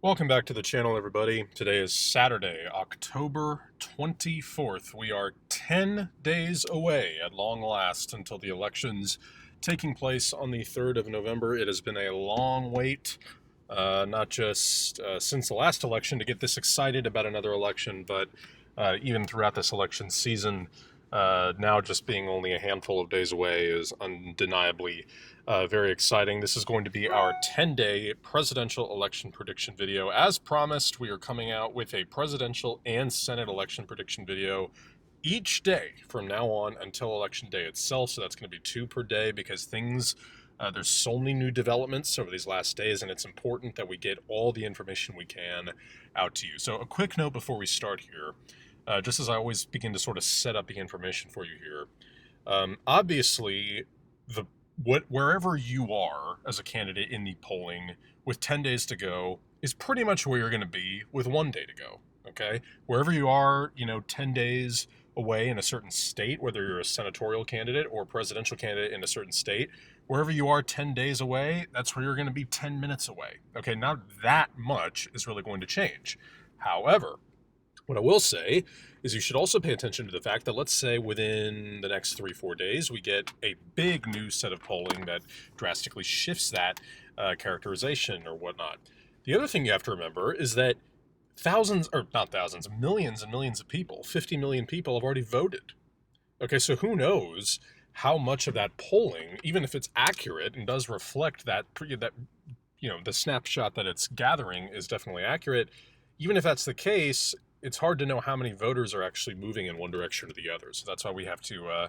Welcome back to the channel, everybody. Today is Saturday, October 24th. We are 10 days away at long last until the elections taking place on the 3rd of November. It has been a long wait, not just since the last election to get this excited about another election, but even throughout this election season. Now just being only a handful of days away is undeniably very exciting. This is going to be our 10-day presidential election prediction video. As promised, we are coming out with a presidential and Senate election prediction video each day from now on until election day itself. So that's going to be 2 per day because there's so many new developments over these last days, and it's important that we get all the information we can out to you. So a quick note before we start here. Just as I always begin to sort of set up the information for you here, obviously, wherever you are as a candidate in the polling with 10 days to go is pretty much where you're going to be with 1 day to go. Okay, wherever you are, 10 days away in a certain state, whether you're a senatorial candidate or presidential candidate in a certain state, wherever you are 10 days away, that's where you're going to be 10 minutes away. Okay, not that much is really going to change. However, what I will say is you should also pay attention to the fact that, let's say within the next 3-4 days, we get a big new set of polling that drastically shifts that characterization or whatnot. The other thing you have to remember is that millions and millions of people, 50 million people have already voted. Okay, so who knows how much of that polling, even if it's accurate and does reflect that the snapshot that it's gathering is definitely accurate, even if that's the case, it's hard to know how many voters are actually moving in one direction or the other. So that's why we have to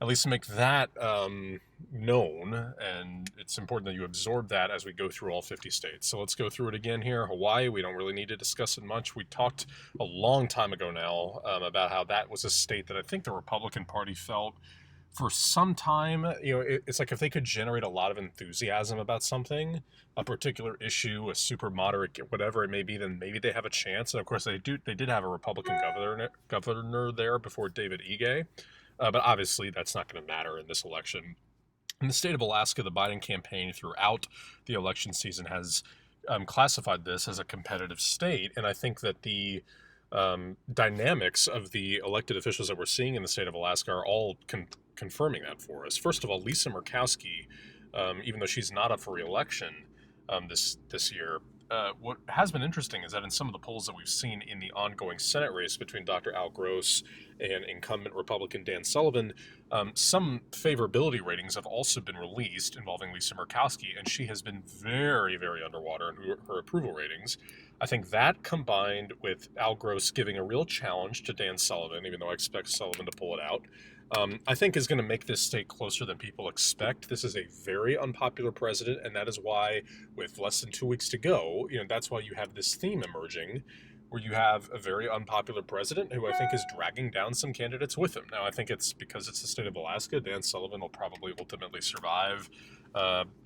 at least make that known, and it's important that you absorb that as we go through all 50 states. So let's go through it again here. Hawaii, we don't really need to discuss it much. We talked a long time ago now about how that was a state that I think the Republican Party felt for some time, it's like if they could generate a lot of enthusiasm about something, a particular issue, a super moderate, whatever it may be, then maybe they have a chance. And of course, they did have a Republican governor there before David Ige, but obviously that's not going to matter in this election. In the state of Alaska, the Biden campaign throughout the election season has classified this as a competitive state, and I think that the dynamics of the elected officials that we're seeing in the state of Alaska are all confirming that for us. First of all, Lisa Murkowski, even though she's not up for re-election this year, what has been interesting is that in some of the polls that we've seen in the ongoing Senate race between Dr. Al Gross and incumbent Republican Dan Sullivan, some favorability ratings have also been released involving Lisa Murkowski, and she has been very, very underwater in her approval ratings. I think that combined with Al Gross giving a real challenge to Dan Sullivan, even though I expect Sullivan to pull it out, I think is going to make this state closer than people expect. This is a very unpopular president, and that is why, with less than 2 weeks to go, that's why you have this theme emerging, where you have a very unpopular president who I think is dragging down some candidates with him. Now, I think it's because it's the state of Alaska. Dan Sullivan will probably ultimately survive,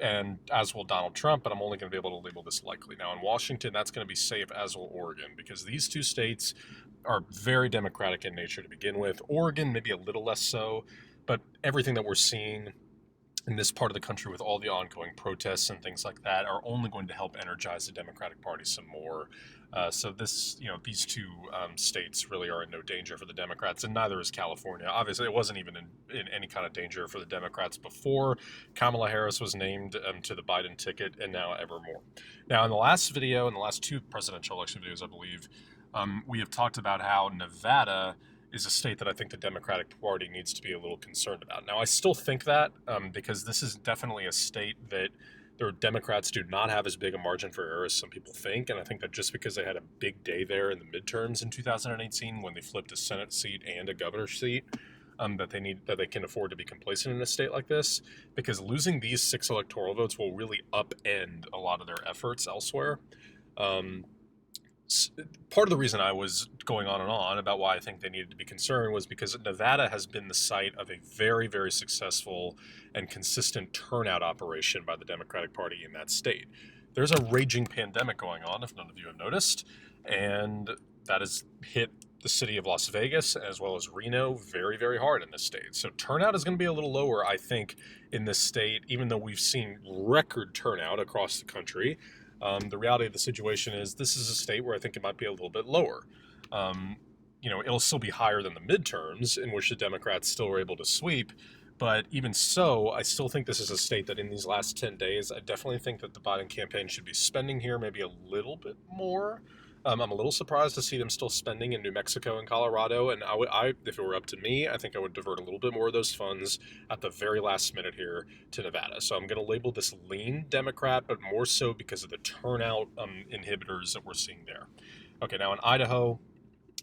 and as will Donald Trump, but I'm only going to be able to label this likely. Now, in Washington, that's going to be safe, as will Oregon, because these two states are very Democratic in nature to begin with. Oregon, maybe a little less so, but everything that we're seeing in this part of the country with all the ongoing protests and things like that are only going to help energize the Democratic Party some more. So these two states really are in no danger for the Democrats, and neither is California. Obviously, it wasn't even in any kind of danger for the Democrats before Kamala Harris was named to the Biden ticket, and now ever more. Now, in the last 2 presidential election videos, I believe, we have talked about how Nevada is a state that I think the Democratic Party needs to be a little concerned about. Now, I still think that because this is definitely a state that the Democrats do not have as big a margin for error as some people think, and I think that just because they had a big day there in the midterms in 2018 when they flipped a Senate seat and a governor's seat, that they can afford to be complacent in a state like this, because losing these 6 electoral votes will really upend a lot of their efforts elsewhere. Part of the reason I was going on and on about why I think they needed to be concerned was because Nevada has been the site of a very, very successful and consistent turnout operation by the Democratic Party in that state. There's a raging pandemic going on, if none of you have noticed, and that has hit the city of Las Vegas as well as Reno very, very hard in this state. So turnout is going to be a little lower, I think, in this state, even though we've seen record turnout across the country. The reality of the situation is this is a state where I think it might be a little bit lower. Um, it'll still be higher than the midterms, in which the Democrats still were able to sweep. But even so, I still think this is a state that in these last 10 days, I definitely think that the Biden campaign should be spending here maybe a little bit more. I'm a little surprised to see them still spending in New Mexico and Colorado. And if it were up to me, I think I would divert a little bit more of those funds at the very last minute here to Nevada. So I'm going to label this lean Democrat, but more so because of the turnout inhibitors that we're seeing there. Okay, now in Idaho,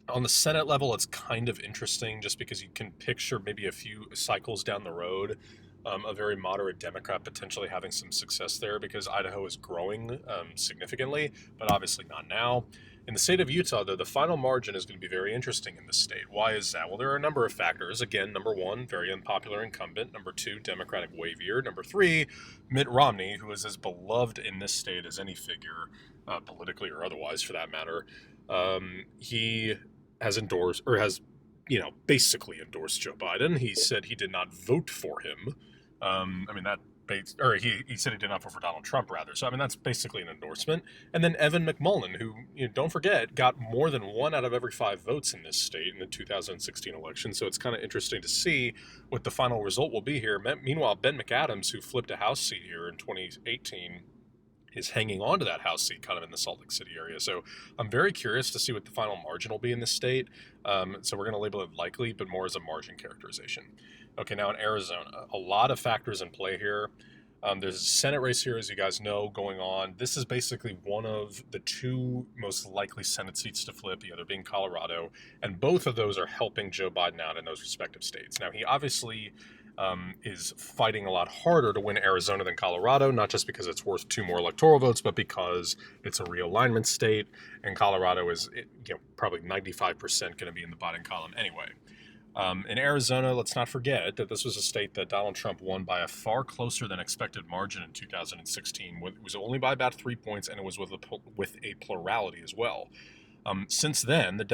on the Senate level, it's kind of interesting just because you can picture maybe a few cycles down the road a very moderate Democrat potentially having some success there because Idaho is growing significantly, but obviously not now. In the state of Utah, though, the final margin is going to be very interesting in this state. Why is that? Well, there are a number of factors. Again, number one, very unpopular incumbent. Number two, Democratic wave year. Number three, Mitt Romney, who is as beloved in this state as any figure, politically or otherwise for that matter. He has endorsed, or has, basically endorsed Joe Biden. He said he did not vote for him. He said he did not vote for Donald Trump, rather. So, that's basically an endorsement. And then Evan McMullin, who, don't forget, got more than 1 out of every 5 votes in this state in the 2016 election. So it's kind of interesting to see what the final result will be here. Meanwhile, Ben McAdams, who flipped a House seat here in 2018, is hanging on to that House seat kind of in the Salt Lake City area. So I'm very curious to see what the final margin will be in this state. So we're going to label it likely, but more as a margin characterization. Okay, now in Arizona, a lot of factors in play here. There's a Senate race here, as you guys know, going on. This is basically one of the 2 most likely Senate seats to flip, the other being Colorado, and both of those are helping Joe Biden out in those respective states. Now, he obviously is fighting a lot harder to win Arizona than Colorado, not just because it's worth 2 more electoral votes, but because it's a realignment state, and Colorado is probably 95% going to be in the Biden column anyway. In Arizona, let's not forget that this was a state that Donald Trump won by a far closer than expected margin in 2016. It was only by about 3 points, and it was with a plurality as well. Since then, there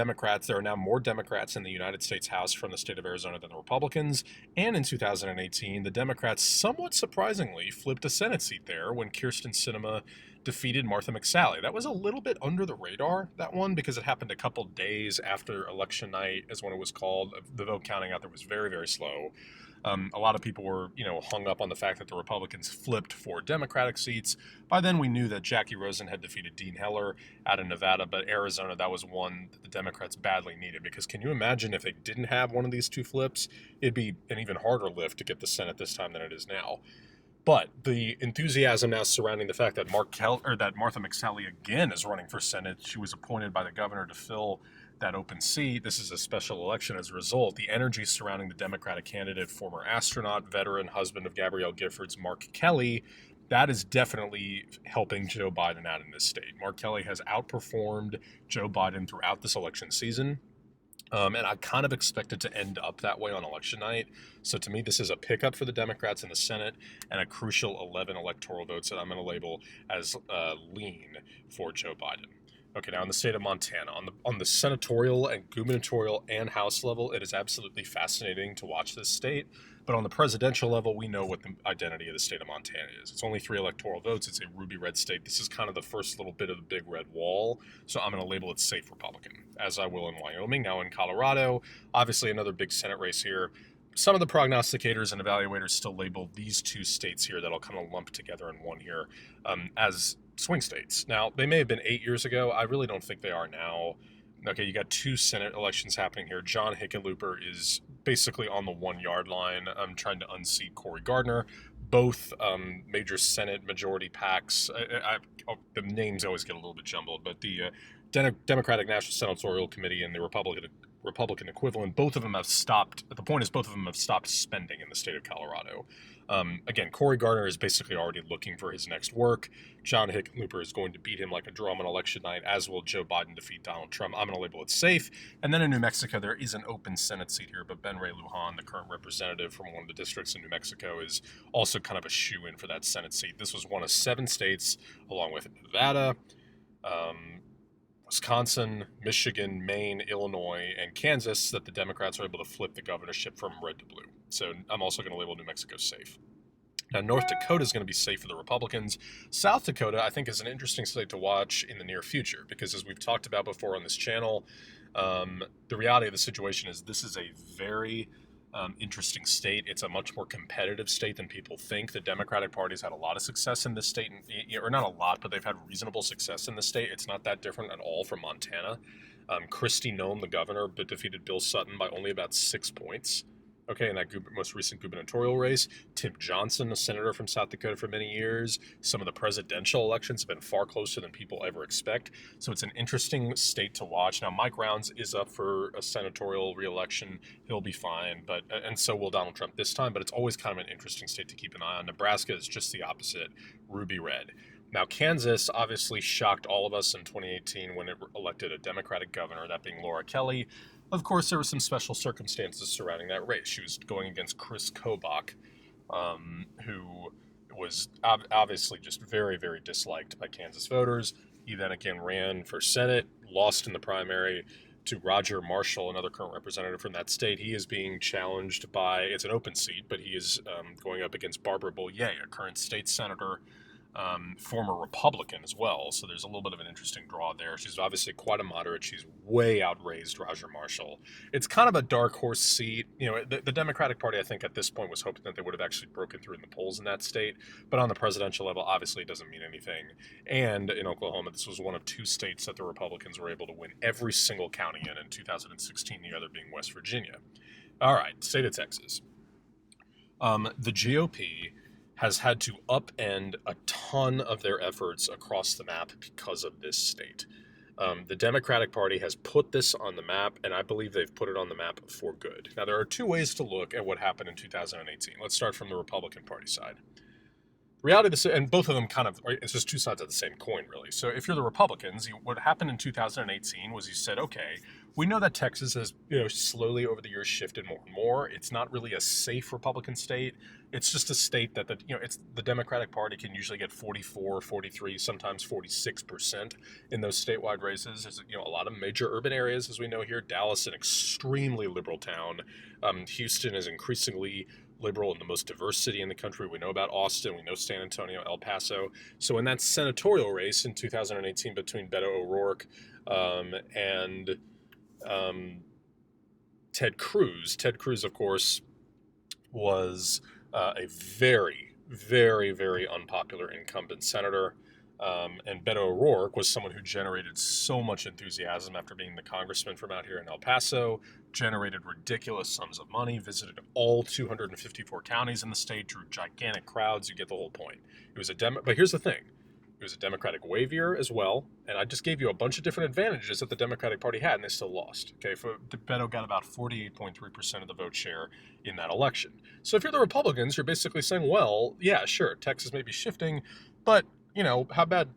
are now more Democrats in the United States House from the state of Arizona than the Republicans. And in 2018, the Democrats somewhat surprisingly flipped a Senate seat there when Kyrsten Sinema defeated Martha McSally. That was a little bit under the radar, that one, because it happened a couple days after election night, as when it was called. The vote counting out there was very, very slow. A lot of people were, hung up on the fact that the Republicans flipped for Democratic seats. By then, we knew that Jackie Rosen had defeated Dean Heller out of Nevada, but Arizona, that was one that the Democrats badly needed. Because can you imagine if they didn't have one of these 2 flips? It'd be an even harder lift to get the Senate this time than it is now. But the enthusiasm now surrounding the fact that Martha McSally again is running for Senate. She was appointed by the governor to fill that open seat. This is a special election as a result. The energy surrounding the Democratic candidate, former astronaut, veteran, husband of Gabrielle Giffords, Mark Kelly, that is definitely helping Joe Biden out in this state. Mark Kelly has outperformed Joe Biden throughout this election season. And I kind of expect it to end up that way on election night. So to me, this is a pickup for the Democrats in the Senate and a crucial 11 electoral votes that I'm going to label as lean for Joe Biden. Okay, now in the state of Montana, on the senatorial and gubernatorial and House level, it is absolutely fascinating to watch this state. But on the presidential level, we know what the identity of the state of Montana is. It's only 3 electoral votes. It's a ruby red state. This is kind of the first little bit of the big red wall. So I'm going to label it safe Republican, as I will in Wyoming. Now in Colorado, obviously another big Senate race here. Some of the prognosticators and evaluators still label these 2 states here that I'll kind of lump together in one here as swing states. Now, they may have been 8 years ago. I really don't think they are now. Okay, you got 2 Senate elections happening here. John Hickenlooper is basically on the 1-yard line. I'm trying to unseat Cory Gardner. Both major Senate majority PACs. The names always get a little bit jumbled, but the Democratic National Senatorial Committee and the Republican equivalent, both of them have stopped. The point is, both of them have stopped spending in the state of Colorado. Again, Cory Gardner is basically already looking for his next work. John Hickenlooper is going to beat him like a drum on election night, as will Joe Biden defeat Donald Trump. I'm going to label it safe. And then in New Mexico, there is an open Senate seat here, but Ben Ray Lujan, the current representative from one of the districts in New Mexico, is also kind of a shoo-in for that Senate seat. This was one of 7 states, along with Nevada, Wisconsin, Michigan, Maine, Illinois, and Kansas, that the Democrats are able to flip the governorship from red to blue. So I'm also going to label New Mexico safe. Now, North Dakota is going to be safe for the Republicans. South Dakota, I think, is an interesting state to watch in the near future because, as we've talked about before on this channel, the reality of the situation is this is a very interesting state. It's a much more competitive state than people think. The Democratic Party's had a lot of success in this state, or not a lot, but they've had reasonable success in this state. It's not that different at all from Montana. Kristi Noem, the governor, defeated Bill Sutton by only about 6 points. Okay, in that most recent gubernatorial race. Tim Johnson, a senator from South Dakota for many years. Some of the presidential elections have been far closer than people ever expect. So it's an interesting state to watch. Now, Mike Rounds is up for a senatorial reelection. He'll be fine, and so will Donald Trump this time. But it's always kind of an interesting state to keep an eye on. Nebraska is just the opposite, ruby red. Now, Kansas obviously shocked all of us in 2018 when it elected a Democratic governor, that being Laura Kelly. Of course, there were some special circumstances surrounding that race. She was going against Chris Kobach, who was obviously just very, very disliked by Kansas voters. He then again ran for Senate, lost in the primary to Roger Marshall, another current representative from that state. He is being challenged by, it's an open seat, but he is going up against Barbara Bollier, a current state senator, former Republican as well. So there's a little bit of an interesting draw there. She's obviously quite a moderate. She's way outraised Roger Marshall. It's kind of a dark horse seat. You know, the Democratic Party, I think, at this point was hoping that they would have actually broken through in the polls in that state. But on the presidential level, obviously it doesn't mean anything. And in Oklahoma, this was one of 2 states that the Republicans were able to win every single county in 2016, the other being West Virginia. All right, state of Texas. The GOP has had to upend a ton of their efforts across the map because of this state. The Democratic Party has put this on the map, and I believe they've put it on the map for good. Now, there are 2 ways to look at what happened in 2018. Let's start from the Republican Party side. The reality of this, and both of them kind of, it's just 2 sides of the same coin, really. So if you're the Republicans, what happened in 2018 was you said, okay, we know that Texas has, slowly over the years shifted more and more. It's not really a safe Republican state. It's just a state that it's the Democratic Party can usually get 44, 43, sometimes 46% in those statewide races. There's, a lot of major urban areas, as we know here. Dallas, an extremely liberal town. Houston is increasingly liberal and the most diverse city in the country. We know about Austin. We know San Antonio, El Paso. So in that senatorial race in 2018 between Beto O'Rourke and Ted Cruz, of course, was a very, very, very unpopular incumbent senator. And Beto O'Rourke was someone who generated so much enthusiasm after being the congressman from out here in El Paso, generated ridiculous sums of money, visited all 254 counties in the state, drew gigantic crowds. You get the whole point. It was but here's the thing. It was a Democratic wave year as well, and I just gave you a bunch of different advantages that the Democratic Party had, and they still lost. Okay, Beto got about 48.3% of the vote share in that election. So if you're the Republicans, you're basically saying, well, yeah, sure, Texas may be shifting, but how bad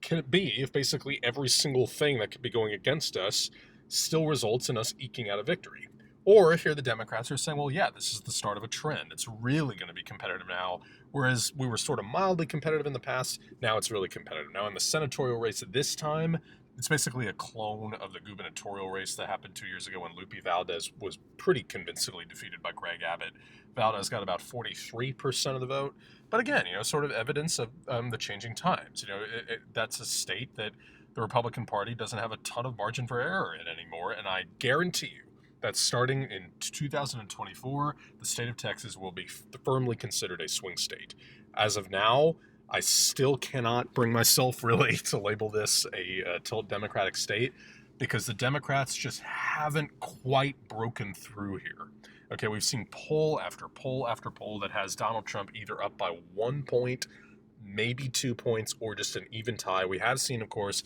can it be if basically every single thing that could be going against us still results in us eking out a victory? Or if you're the Democrats who are saying, well, yeah, this is the start of a trend. It's really going to be competitive now, whereas we were sort of mildly competitive in the past. Now it's really competitive. Now in the senatorial race this time, it's basically a clone of the gubernatorial race that happened 2 years ago when Lupe Valdez was pretty convincingly defeated by Greg Abbott. Valdez got about 43% of the vote. But again, sort of evidence of the changing times. That's a state that the Republican Party doesn't have a ton of margin for error in anymore. And I guarantee you that starting in 2024, the state of Texas will be firmly considered a swing state. As of now, I still cannot bring myself really to label this a Democratic state because the Democrats just haven't quite broken through here. Okay, we've seen poll after poll after poll that has Donald Trump either up by 1 point, maybe 2 points, or just an even tie. We have seen, of course,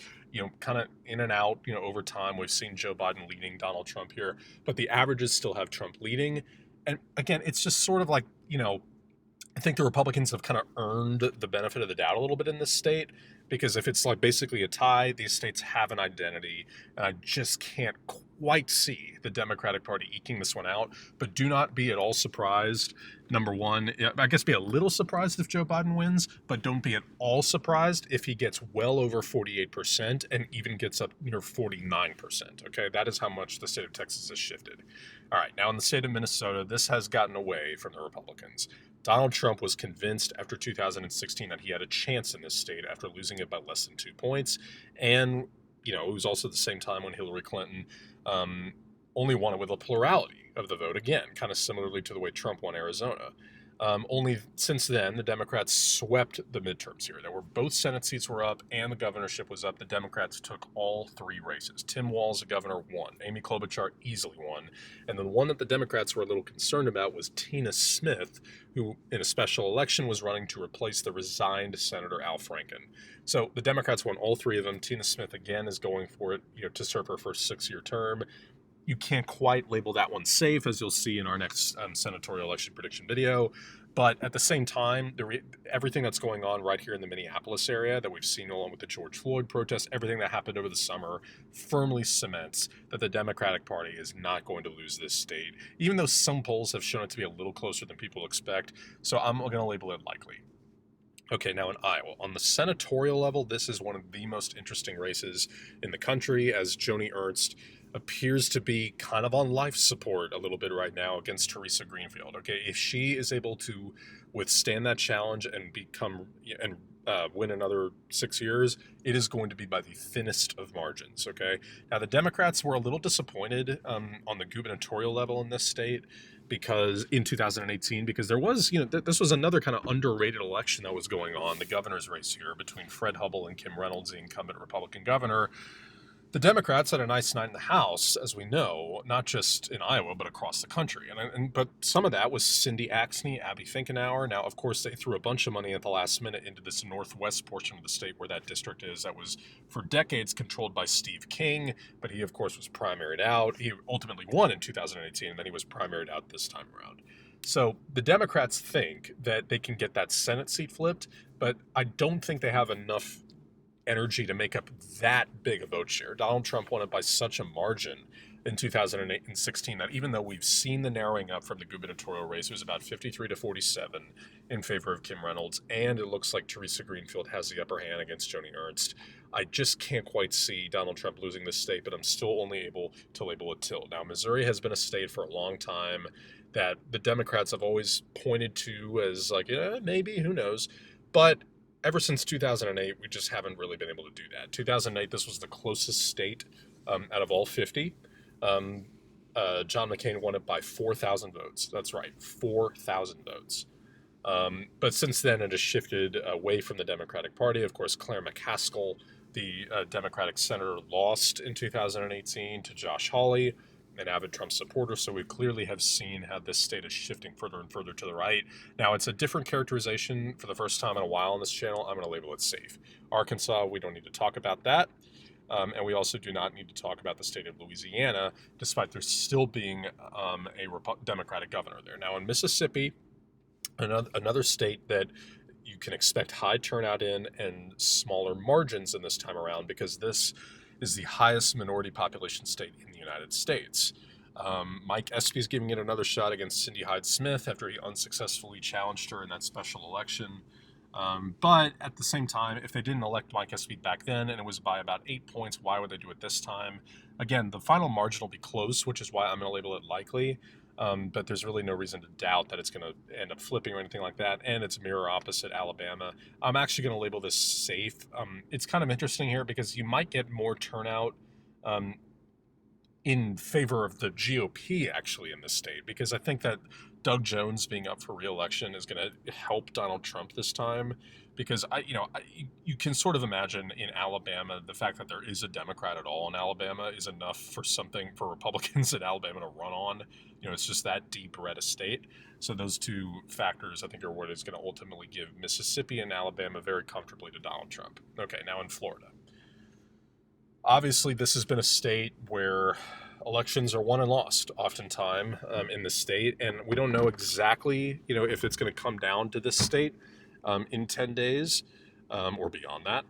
kind of in and out, over time. We've seen Joe Biden leading Donald Trump here, but the averages still have Trump leading. And again, it's just sort of like, I think the Republicans have kind of earned the benefit of the doubt a little bit in this state, because if it's like basically a tie, these states have an identity, and I just can't quite see the Democratic Party eking this one out. But do not be at all surprised. Number one, I guess be a little surprised if Joe Biden wins, but don't be at all surprised if he gets well over 48% and even gets up near 49%. Okay, that is how much the state of Texas has shifted. All right, now in the state of Minnesota, this has gotten away from the Republicans. Donald Trump was convinced after 2016 that he had a chance in this state after losing it by less than 2 points. And, it was also the same time when Hillary Clinton um, only won it with a plurality of the vote, again, kind of similarly to the way Trump won Arizona. Only since then, the Democrats swept the midterms here. There were both Senate seats were up and the governorship was up. The Democrats took all three races. Tim Walz, the governor, won. Amy Klobuchar easily won. And the one that the Democrats were a little concerned about was Tina Smith, who in a special election was running to replace the resigned Senator Al Franken. So the Democrats won all three of them. Tina Smith, again, is going for it, to serve her first 6-year term. You can't quite label that one safe, as you'll see in our next senatorial election prediction video. But at the same time, everything that's going on right here in the Minneapolis area that we've seen along with the George Floyd protests, everything that happened over the summer firmly cements that the Democratic Party is not going to lose this state, even though some polls have shown it to be a little closer than people expect. So I'm going to label it likely. Okay, now in Iowa, on the senatorial level, this is one of the most interesting races in the country, as Joni Ernst appears to be kind of on life support a little bit right now against Teresa Greenfield. Okay, if she is able to withstand that challenge and win another 6 years, it is going to be by the thinnest of margins. Okay, now the Democrats were a little disappointed on the gubernatorial level in this state because in 2018, because there was, this was another kind of underrated election that was going on, the governor's race here between Fred Hubbell and Kim Reynolds, the incumbent Republican governor. The Democrats had a nice night in the House, as we know, not just in Iowa, but across the country. But some of that was Cindy Axne, Abby Finkenauer. Now, of course, they threw a bunch of money at the last minute into this northwest portion of the state where that district is. That was, for decades, controlled by Steve King, but he, of course, was primaried out. He ultimately won in 2018, and then he was primaried out this time around. So the Democrats think that they can get that Senate seat flipped, but I don't think they have enough energy to make up that big a vote share. Donald Trump won it by such a margin in 2008 and 16 that even though we've seen the narrowing up from the gubernatorial race, it was about 53 to 47 in favor of Kim Reynolds, and it looks like Teresa Greenfield has the upper hand against Joni Ernst. I just can't quite see Donald Trump losing this state, but I'm still only able to label it tilt. Now, Missouri has been a state for a long time that the Democrats have always pointed to as like, maybe, who knows, but ever since 2008, we just haven't really been able to do that. 2008, this was the closest state out of all 50. John McCain won it by 4,000 votes. That's right, 4,000 votes. But since then, it has shifted away from the Democratic Party. Of course, Claire McCaskill, the Democratic senator, lost in 2018 to Josh Hawley, an avid Trump supporter, so we clearly have seen how this state is shifting further and further to the right. Now, it's a different characterization for the first time in a while on this channel. I'm going to label it safe. Arkansas, we don't need to talk about that. And we also do not need to talk about the state of Louisiana, despite there still being a Democratic governor there. Now, in Mississippi, another state that you can expect high turnout in and smaller margins in this time around, because this is the highest minority population state in the United States. Mike Espy is giving it another shot against Cindy Hyde-Smith after he unsuccessfully challenged her in that special election. But at the same time, if they didn't elect Mike Espy back then and it was by about 8 points, why would they do it this time? Again, the final margin will be close, which is why I'm going to label it likely. But there's really no reason to doubt that it's going to end up flipping or anything like that. And it's mirror opposite Alabama. I'm actually going to label this safe. It's kind of interesting here because you might get more turnout in favor of the GOP actually in this state, because I think that Doug Jones being up for re-election is going to help Donald Trump this time, because you can sort of imagine in Alabama, the fact that there is a Democrat at all in Alabama is enough for Republicans in Alabama to run on. It's just that deep red a state. So those two factors, I think, are what is going to ultimately give Mississippi and Alabama very comfortably to Donald Trump. Okay, now in Florida. Obviously, this has been a state where elections are won and lost oftentimes in the state, and we don't know exactly, if it's going to come down to this state in 10 days or beyond that.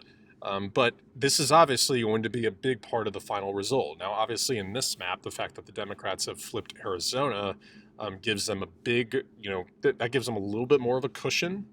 But this is obviously going to be a big part of the final result. Now, obviously, in this map, the fact that the Democrats have flipped Arizona gives them that gives them a little bit more of a cushion.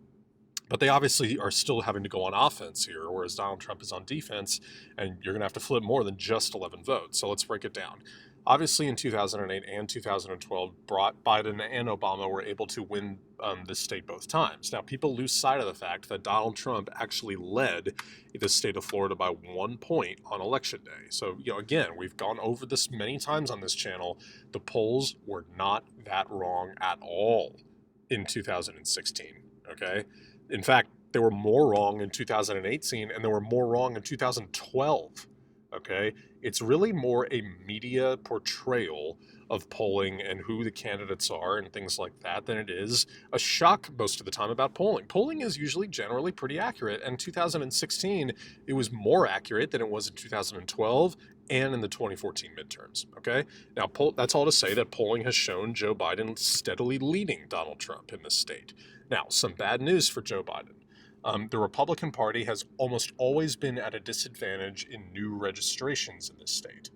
But they obviously are still having to go on offense here, whereas Donald Trump is on defense, and you're going to have to flip more than just 11 votes. So let's break it down. Obviously, in 2008 and 2012, Biden and Obama were able to win the state both times. Now, people lose sight of the fact that Donald Trump actually led the state of Florida by 1 point on election day. So, again, we've gone over this many times on this channel. The polls were not that wrong at all in 2016. Okay, in fact, they were more wrong in 2018, and they were more wrong in 2012. Okay, it's really more a media portrayal of polling and who the candidates are and things like that than it is a shock most of the time about polling. Polling is usually generally pretty accurate, and 2016 it was more accurate than it was in 2012 and in the 2014 midterms. Okay, now that's all to say that polling has shown Joe Biden steadily leading Donald Trump in this state. Now, some bad news for Joe Biden. The Republican Party has almost always been at a disadvantage in new registrations in this state.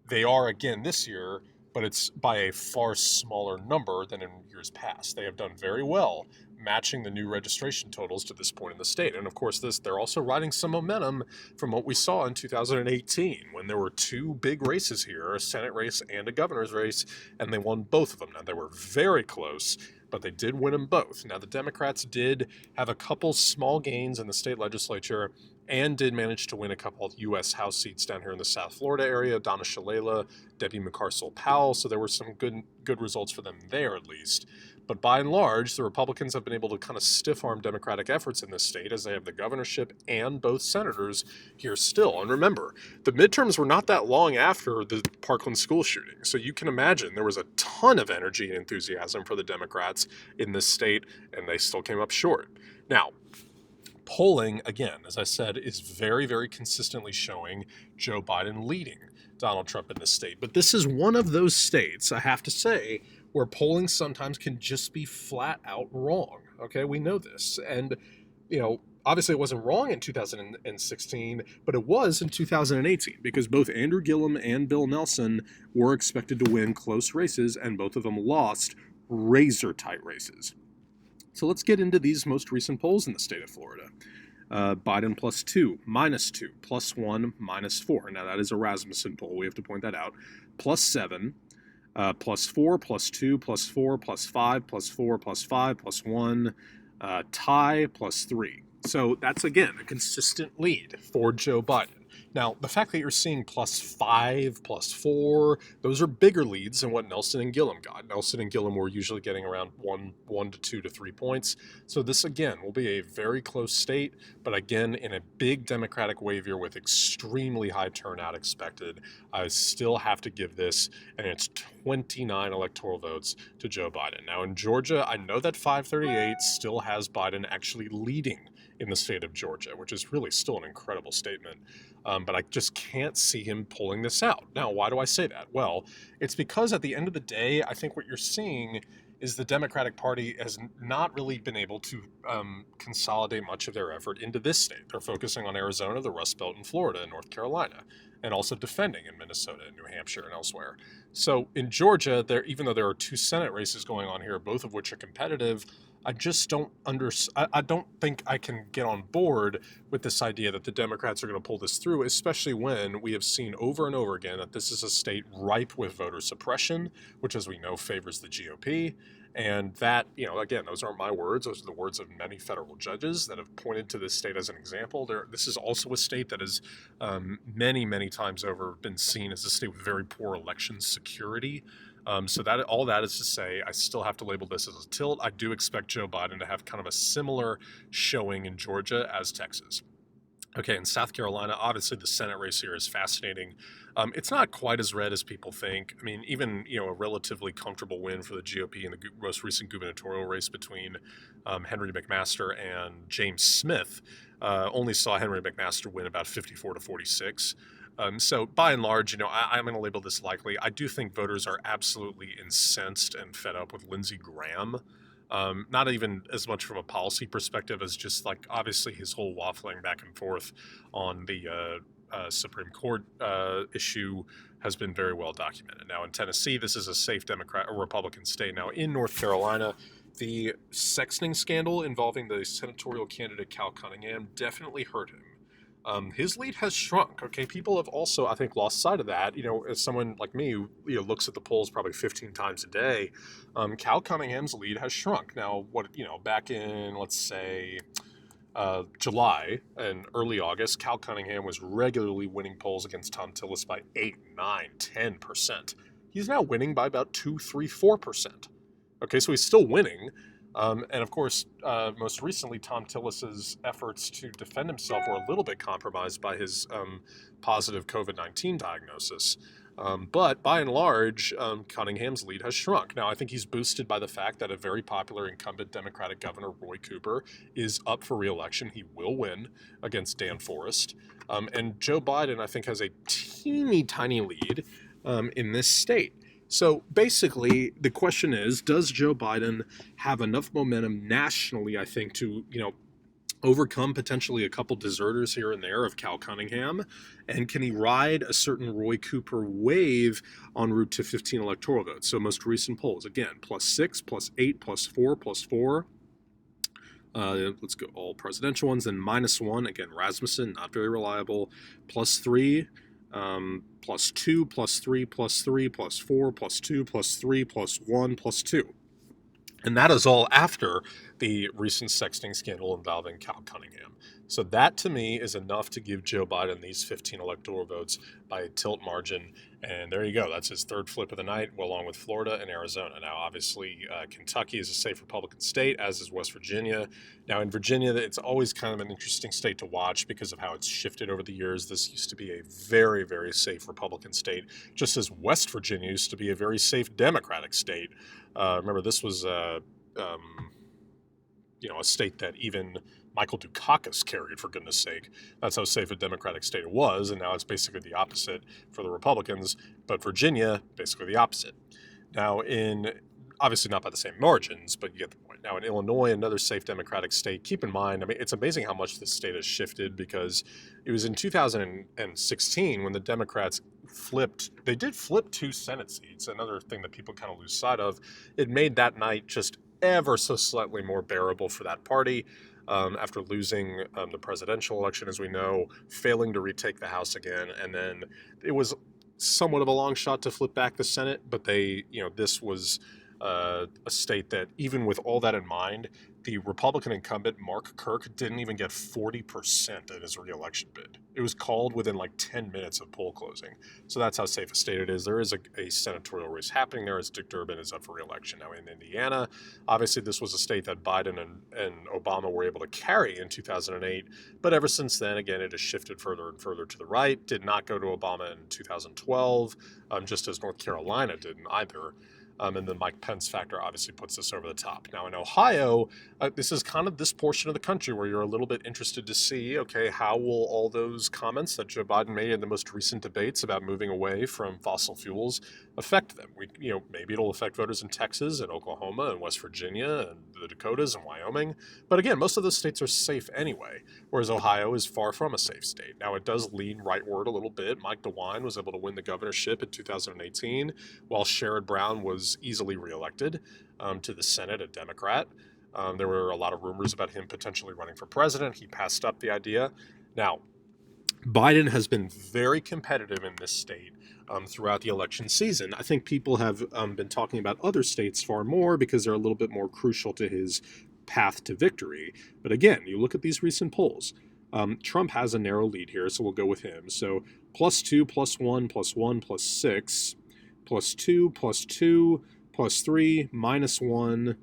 They are again this year, but it's by a far smaller number than in years past. They have done very well matching the new registration totals to this point in the state. And of course, they're also riding some momentum from what we saw in 2018 when there were two big races here, a Senate race and a governor's race, and they won both of them. Now, they were very close, but they did win them both. Now, the Democrats did have a couple small gains in the state legislature and did manage to win a couple of U.S. House seats down here in the South Florida area, Donna Shalala, Debbie McCarcel-Powell, so there were some good results for them there at least. But by and large, the Republicans have been able to kind of stiff-arm Democratic efforts in this state as they have the governorship and both senators here still. And remember, the midterms were not that long after the Parkland school shooting, so you can imagine there was a ton of energy and enthusiasm for the Democrats in this state, and they still came up short. Now, polling, again, as I said, is very, very consistently showing Joe Biden leading Donald Trump in this state. But this is one of those states, I have to say, where polling sometimes can just be flat out wrong. Okay, we know this. And, obviously it wasn't wrong in 2016, but it was in 2018 because both Andrew Gillum and Bill Nelson were expected to win close races, and both of them lost razor-tight races. So let's get into these most recent polls in the state of Florida. Biden +2, -2, +1, -4. Now that is a Rasmussen poll, we have to point that out. +7, +4, +2, +4, +5, +4, +5, +1, tie, +3. So that's, again, a consistent lead for Joe Biden. Now, the fact that you're seeing +5, +4, those are bigger leads than what Nelson and Gillum got. Nelson and Gillum were usually getting around 1 to 2 to 3 points. So this, again, will be a very close state, but again, in a big Democratic wave year with extremely high turnout expected, I still have to give this, and it's 29 electoral votes to Joe Biden. Now, in Georgia, I know that 538 still has Biden actually leading in the state of Georgia, which is really still an incredible statement. But I just can't see him pulling this out. Now, why do I say that? Well, it's because at the end of the day, I think what you're seeing is the Democratic Party has not really been able to consolidate much of their effort into this state. They're focusing on Arizona, the Rust Belt, and Florida, and North Carolina, and also defending in Minnesota and New Hampshire and elsewhere. So in Georgia, even though there are two Senate races going on here, both of which are competitive, I just don't I don't think I can get on board with this idea that the Democrats are going to pull this through, especially when we have seen over and over again that this is a state ripe with voter suppression, which, as we know, favors the GOP. And that, again, those aren't my words. Those are the words of many federal judges that have pointed to this state as an example. This is also a state that has many, many times over been seen as a state with very poor election security. So that all that is to say, I still have to label this as a tilt. I do expect Joe Biden to have kind of a similar showing in Georgia as Texas. Okay, in South Carolina, obviously the Senate race here is fascinating. It's not quite as red as people think. I mean, even a relatively comfortable win for the GOP in the most recent gubernatorial race between Henry McMaster and James Smith only saw Henry McMaster win about 54 to 46. So by and large, I'm going to label this likely. I do think voters are absolutely incensed and fed up with Lindsey Graham. Not even as much from a policy perspective as just like obviously his whole waffling back and forth on the Supreme Court issue has been very well documented. Now in Tennessee, this is a safe Republican state. Now in North Carolina, the sexting scandal involving the senatorial candidate Cal Cunningham definitely hurt him. his lead has shrunk. Okay, people have also, I think, lost sight of that. As someone like me who looks at the polls probably 15 times a day, Cal Cunningham's lead has shrunk. Now, back in, let's say, July and early August, Cal Cunningham was regularly winning polls against Thom Tillis by 8, 9, 10%. He's now winning by about 2, 3, 4%. Okay, so he's still winning. And of course, most recently, Thom Tillis's efforts to defend himself were a little bit compromised by his positive COVID-19 diagnosis. But by and large, Cunningham's lead has shrunk. Now, I think he's boosted by the fact that a very popular incumbent Democratic governor, Roy Cooper, is up for re-election. He will win against Dan Forest. And Joe Biden, I think, has a teeny tiny lead in this state. So basically, the question is, does Joe Biden have enough momentum nationally, I think, to, overcome potentially a couple deserters here and there of Cal Cunningham? And can he ride a certain Roy Cooper wave en route to 15 electoral votes? So most recent polls, again, +6, +8, +4, +4. Let's go all presidential ones. Then -1, again, Rasmussen, not very reliable. +3. +2, +3, +3, +4, +2, +3, +1, +2. And that is all after the recent sexting scandal involving Cal Cunningham. So that, to me, is enough to give Joe Biden these 15 electoral votes by a tilt margin. And there you go. That's his third flip of the night, along with Florida and Arizona. Now, obviously, Kentucky is a safe Republican state, as is West Virginia. Now, in Virginia, it's always kind of an interesting state to watch because of how it's shifted over the years. This used to be a very, very safe Republican state, just as West Virginia used to be a very safe Democratic state. Remember, this was a state that even Michael Dukakis carried, for goodness sake. That's how safe a Democratic state it was, and now it's basically the opposite for the Republicans. But Virginia, basically the opposite. Now, obviously not by the same margins, but you get the point. Now, in Illinois, another safe Democratic state, keep in mind, it's amazing how much this state has shifted, because it was in 2016 when the Democrats they did flip 2 Senate seats, another thing that people kind of lose sight of. It made that night just ever so slightly more bearable for that party. After losing the presidential election, as we know, failing to retake the House again, and then it was somewhat of a long shot to flip back the Senate, but this was a state that, even with all that in mind, the Republican incumbent, Mark Kirk, didn't even get 40% in his re-election bid. It was called within like 10 minutes of poll closing. So that's how safe a state it is. There is a senatorial race happening there as Dick Durbin is up for re-election. Now, in Indiana, obviously this was a state that Biden and Obama were able to carry in 2008. But ever since then, again, it has shifted further and further to the right. Did not go to Obama in 2012, just as North Carolina didn't either. And the Mike Pence factor obviously puts this over the top. Now, in Ohio, this is kind of this portion of the country where you're a little bit interested to see, okay, how will all those comments that Joe Biden made in the most recent debates about moving away from fossil fuels affect them? Maybe it'll affect voters in Texas and Oklahoma and West Virginia and the Dakotas and Wyoming. But again, most of those states are safe anyway, whereas Ohio is far from a safe state. Now, it does lean rightward a little bit. Mike DeWine was able to win the governorship in 2018, while Sherrod Brown was easily reelected to the Senate, a Democrat. There were a lot of rumors about him potentially running for president. He passed up the idea. Now, Biden has been very competitive in this state throughout the election season. I think people have been talking about other states far more because they're a little bit more crucial to his path to victory. But again, you look at these recent polls. Trump has a narrow lead here, so we'll go with him. So +2, +1, +1, +6, +2, +2, +3, -1,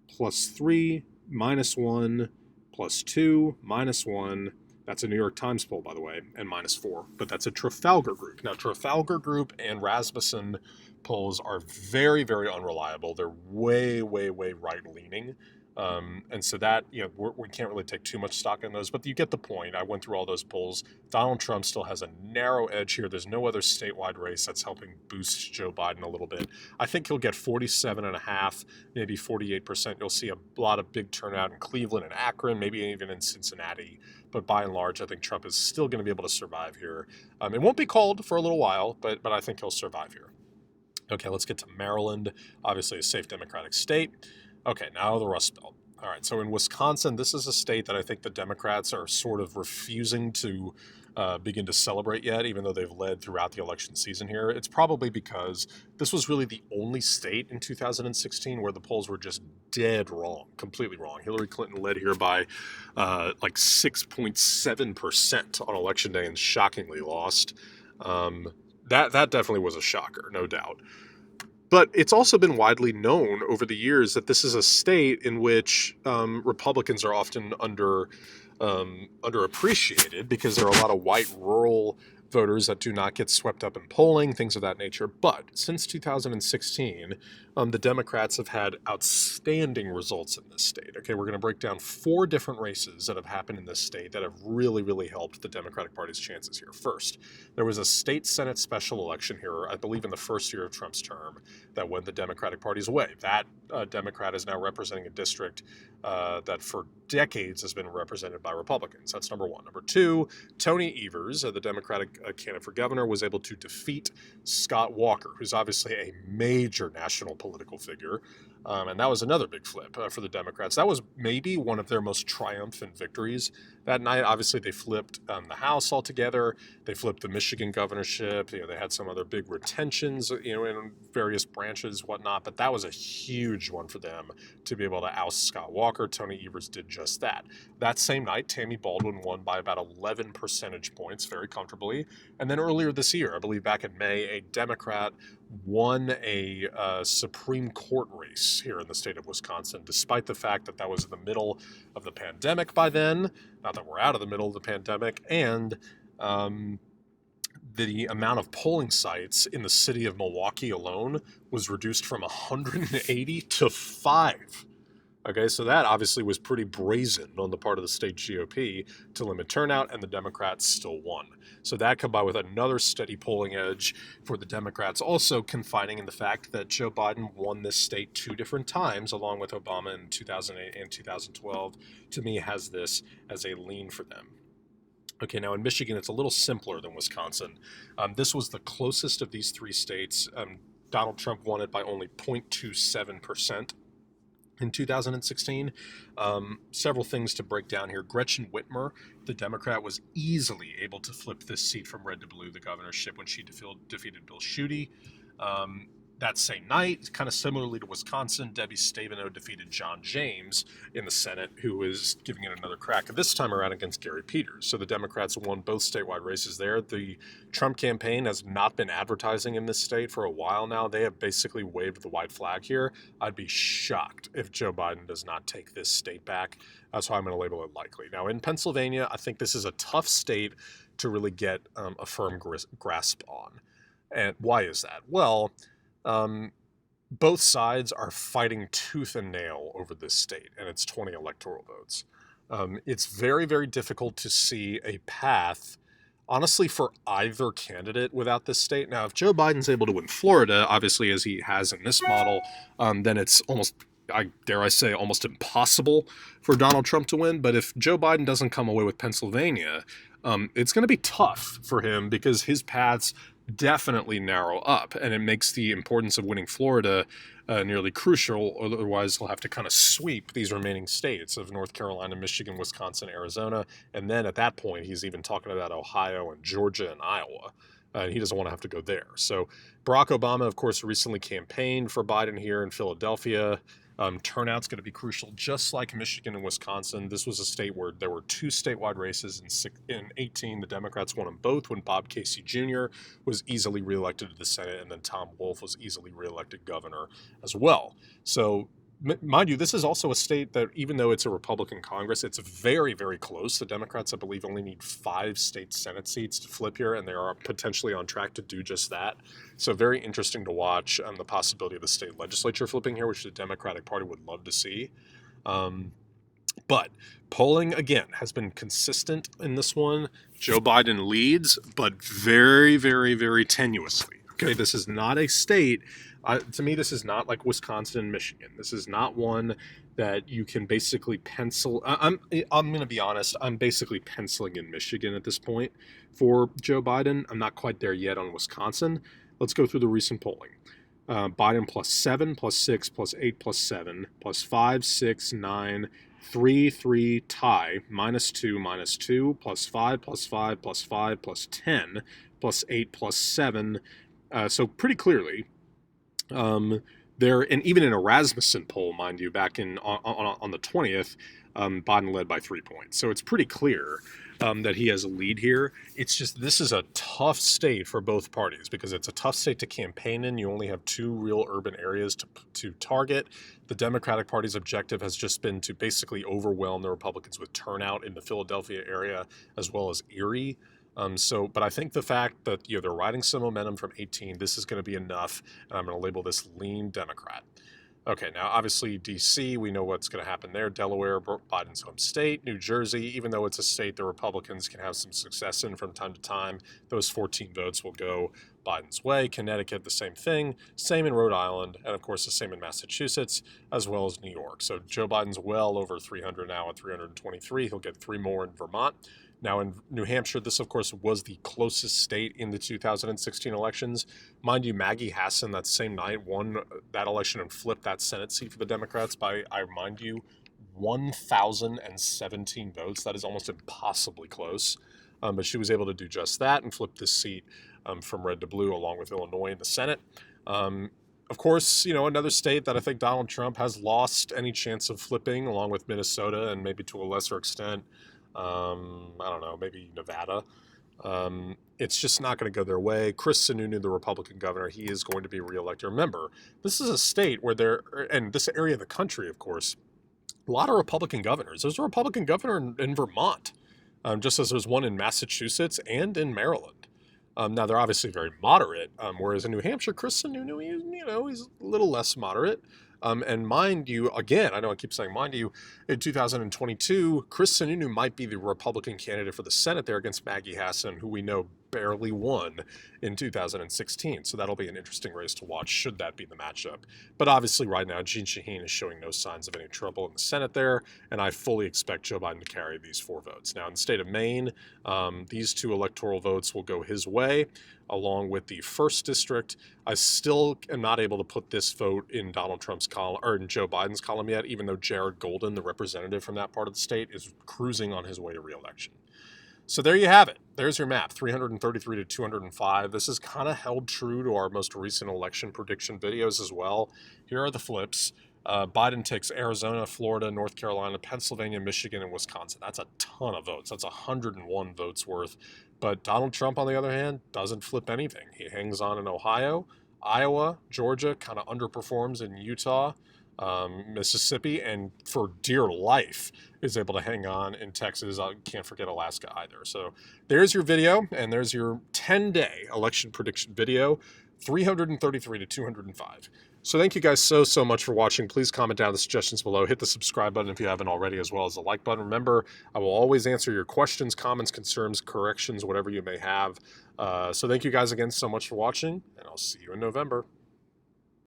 +3, -1, +2, -1. That's a New York Times poll, by the way, and -4. But that's a Trafalgar Group. Now, Trafalgar Group and Rasmussen polls are very, very unreliable. They're way, way, way right-leaning. And so that, we can't really take too much stock in those, but you get the point. I went through all those polls. Donald Trump still has a narrow edge here. There's no other statewide race that's helping boost Joe Biden a little bit. I think he'll get 47.5%, maybe 48%. You'll see a lot of big turnout in Cleveland and Akron, maybe even in Cincinnati. But by and large, I think Trump is still going to be able to survive here. It won't be called for a little while, but I think he'll survive here. Okay, let's get to Maryland. Obviously a safe Democratic state. Okay, now the Rust Belt. All right, so in Wisconsin, this is a state that I think the Democrats are sort of refusing to begin to celebrate yet, even though they've led throughout the election season here. It's probably because this was really the only state in 2016 where the polls were just dead wrong, completely wrong. Hillary Clinton led here by like 6.7% on election day and shockingly lost. That definitely was a shocker, no doubt. But it's also been widely known over the years that this is a state in which Republicans are often underappreciated because there are a lot of white rural voters that do not get swept up in polling, things of that nature. But since 2016, the Democrats have had outstanding results in this state. Okay, we're going to break down 4 different races that have happened in this state that have really, really helped the Democratic Party's chances here. First, there was a state Senate special election here, I believe in the first year of Trump's term, that went the Democratic Party's way. That Democrat is now representing a district that for decades has been represented by Republicans. That's number one. Number two, Tony Evers, the Democratic candidate for governor, was able to defeat Scott Walker, who's obviously a major national political figure. And that was another big flip for the Democrats. That was maybe one of their most triumphant victories that night. Obviously, they flipped the House altogether. They flipped the Michigan governorship. They had some other big retentions, in various branches, whatnot. But that was a huge one for them to be able to oust Scott Walker. Tony Evers did just that. That same night, Tammy Baldwin won by about 11 percentage points, very comfortably. And then earlier this year, I believe back in May, a Democrat won a Supreme Court race here in the state of Wisconsin, despite the fact that that was in the middle of the pandemic by then. Not that we're out of the middle of the pandemic. And the amount of polling sites in the city of Milwaukee alone was reduced from 180 to 5. Okay, so that obviously was pretty brazen on the part of the state GOP to limit turnout, and the Democrats still won. So that combined with another steady polling edge for the Democrats, also confining in the fact that Joe Biden won this state 2 different times, along with Obama in 2008 and 2012, to me has this as a lean for them. Okay, now in Michigan, it's a little simpler than Wisconsin. This was the closest of these 3 states. Donald Trump won it by only 0.27%. In 2016, several things to break down here. Gretchen Whitmer, the Democrat, was easily able to flip this seat from red to blue, the governorship, when she defeated Bill Schuette. That same night, kind of similarly to Wisconsin, Debbie Stabenow defeated John James in the Senate, who was giving it another crack, this time around against Gary Peters. So the Democrats won both statewide races there. The Trump campaign has not been advertising in this state for a while now. They have basically waved the white flag here. I'd be shocked if Joe Biden does not take this state back. That's why I'm going to label it likely. Now, in Pennsylvania, I think this is a tough state to really get a firm grasp on. And why is that? Well, both sides are fighting tooth and nail over this state and its 20 electoral votes. It's very, very difficult to see a path, honestly, for either candidate without this state. Now, if Joe Biden's able to win Florida, obviously, as he has in this model, then it's almost, dare I say, almost impossible for Donald Trump to win. But if Joe Biden doesn't come away with Pennsylvania, it's going to be tough for him because his paths definitely narrow up, and it makes the importance of winning Florida nearly crucial. Otherwise, he'll have to kind of sweep these remaining states of North Carolina, Michigan, Wisconsin, Arizona, and then at that point, he's even talking about Ohio and Georgia and Iowa. And he doesn't want to have to go there. So Barack Obama, of course, recently campaigned for Biden here in Philadelphia. Turnout's going to be crucial, just like Michigan and Wisconsin. This was a state where there were 2 statewide races in 18. The Democrats won them both when Bob Casey Jr. was easily reelected to the Senate, and then Tom Wolf was easily reelected governor as well. So, mind you, this is also a state that, even though it's a Republican Congress, it's very, very close. The Democrats, I believe, only need 5 state Senate seats to flip here, and they are potentially on track to do just that. So very interesting to watch the possibility of the state legislature flipping here, which the Democratic Party would love to see. But polling, again, has been consistent in this one. Joe Biden leads, but very, very, very tenuously. Okay, this is not a state. To me, this is not like Wisconsin and Michigan. This is not one that you can basically pencil. I'm going to be honest. I'm basically penciling in Michigan at this point for Joe Biden. I'm not quite there yet on Wisconsin. Let's go through the recent polling. Biden +7, +6, +8, +7, +5, 6, 9, 3-3 tie, -2, -2, +5, +5, +5, +10, +8, +7. So pretty clearly, there, and even in a Rasmussen poll, mind you, back in on the 20th, Biden led by 3 points. So it's pretty clear that he has a lead here. It's just, this is a tough state for both parties because it's a tough state to campaign in. You only have 2 real urban areas to target. The Democratic Party's objective has just been to basically overwhelm the Republicans with turnout in the Philadelphia area as well as Erie. But I think the fact that they're riding some momentum from 18, this is going to be enough, and I'm going to label this lean Democrat. Okay, now obviously D.C., we know what's going to happen there. Delaware, Biden's home state. New Jersey, even though it's a state the Republicans can have some success in from time to time, those 14 votes will go Biden's way. Connecticut, the same thing. Same in Rhode Island, and of course the same in Massachusetts, as well as New York. So Joe Biden's well over 300 now at 323. He'll get 3 more in Vermont. Now, in New Hampshire, this, of course, was the closest state in the 2016 elections. Mind you, Maggie Hassan that same night won that election and flipped that Senate seat for the Democrats by, I remind you, 1,017 votes. That is almost impossibly close. But she was able to do just that and flip this seat from red to blue along with Illinois in the Senate. Of course, another state that I think Donald Trump has lost any chance of flipping, along with Minnesota and maybe to a lesser extent, I don't know, maybe Nevada. It's just not going to go their way. Chris Sununu, the Republican governor, he is going to be reelected. Remember, this is a state where and this area of the country, of course, a lot of Republican governors. There's a Republican governor in Vermont, just as there's one in Massachusetts and in Maryland. Now, they're obviously very moderate, whereas in New Hampshire, Chris Sununu, he's a little less moderate. And mind you, again, I know I keep saying mind you, in 2022, Chris Sununu might be the Republican candidate for the Senate there against Maggie Hassan, who we know barely won in 2016. So that'll be an interesting race to watch, should that be the matchup. But obviously right now, Jeanne Shaheen is showing no signs of any trouble in the Senate there, and I fully expect Joe Biden to carry these 4 votes. Now, in the state of Maine, these 2 electoral votes will go his way, along with the 1st district. I still am not able to put this vote in Donald Trump's column, or in Joe Biden's column yet, even though Jared Golden, the representative from that part of the state, is cruising on his way to re-election. So there you have it. There's your map, 333 to 205. This is kind of held true to our most recent election prediction videos as well. Here are the flips. Biden takes Arizona, Florida, North Carolina, Pennsylvania, Michigan, and Wisconsin. That's a ton of votes. That's 101 votes worth. But Donald Trump, on the other hand, doesn't flip anything. He hangs on in Ohio. Iowa, Georgia kind of underperforms in Utah, Mississippi, and for dear life is able to hang on in Texas. I can't forget Alaska either. So there's your video, and there's your 10-day election prediction video, 333 to 205. So thank you guys so much for watching. Please comment down the suggestions below. Hit the subscribe button if you haven't already, as well as the like button. Remember, I will always answer your questions, comments, concerns, corrections, whatever you may have. So thank you guys again so much for watching, and I'll see you in November.